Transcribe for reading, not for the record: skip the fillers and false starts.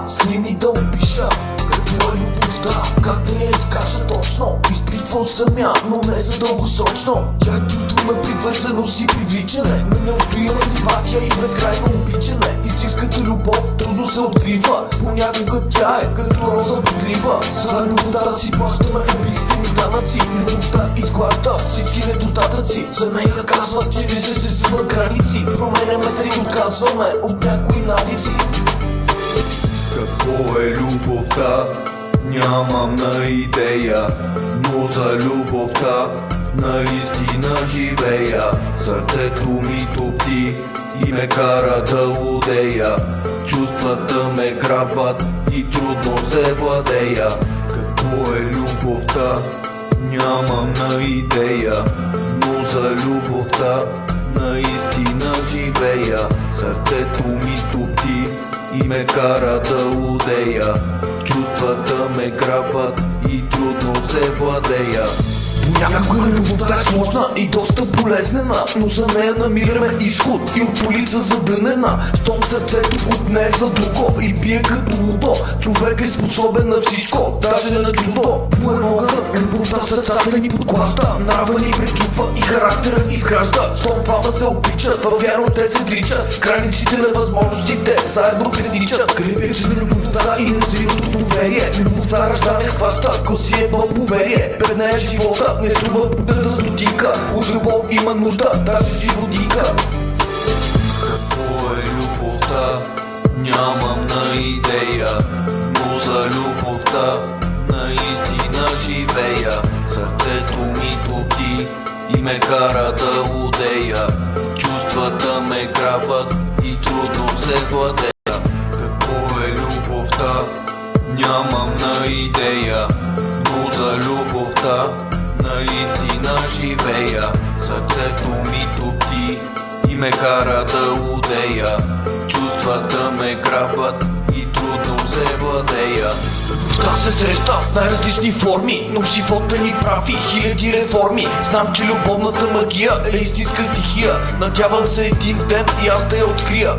сними да опиша какво е любовта, как да я изкажа точно. Изпитвал съм я, но не за дългосрочно. Тя е чувство на привързаност и привличане, на неустоима симпатия и безкрайно обичане. Истинската любов трудно се открива, понякога тя е като роза бодлива. За любовта си плащаме убийствени данъци, любовта изглажда всички недостатъци. За нея казват, че не съществуват граници, променяме се и отказваме от някои навици. Какво е любовта? Нямам на идея, но за любовта наистина живея. Сърцето ми топти и ме кара да лудея. Чувствата ме грабват и трудно се владея. Какво е любовта? Нямам на идея, но за любовта наистина живея. Сърцето ми топти и ме кара да лудея. Чувствата ме грабват и трудно се владея. Понякога любовта е сложна и доста болезнена, но за нея намираме изход и от улица задънена. Щом сърцето купне за друго и бие като лудо, човек е способен на всичко, даже на чудо. По едно любовта в сърцата ни подклажда, нрава ни пречупва и характера изгражда. Щом двама се обичат, във вярно те се вличат, границите на възможностите заедно пресичат. Крепят се на любовта и незримото доверие. Любовта ражда не хваща, ако си едно поверие. Без нея живота не струва будната стотинка, от любов има нужда даже животинка. Какво е любовта? Нямам на идея, но за любовта наистина живея. Сърцето ми топти и ме кара да лудея. Чувствата ме грабват и трудно се владея. Какво е любовта? Нямам на идея, но за любовта наистина живея. Сърцето ми топти и ме кара да лудея. Чувствата ме грабват и трудно се владея. Любовта се среща в най-различни форми, но в живота ни прави хиляди реформи. Знам, че любовната магия е истинска стихия. Надявам се един ден и аз да я открия.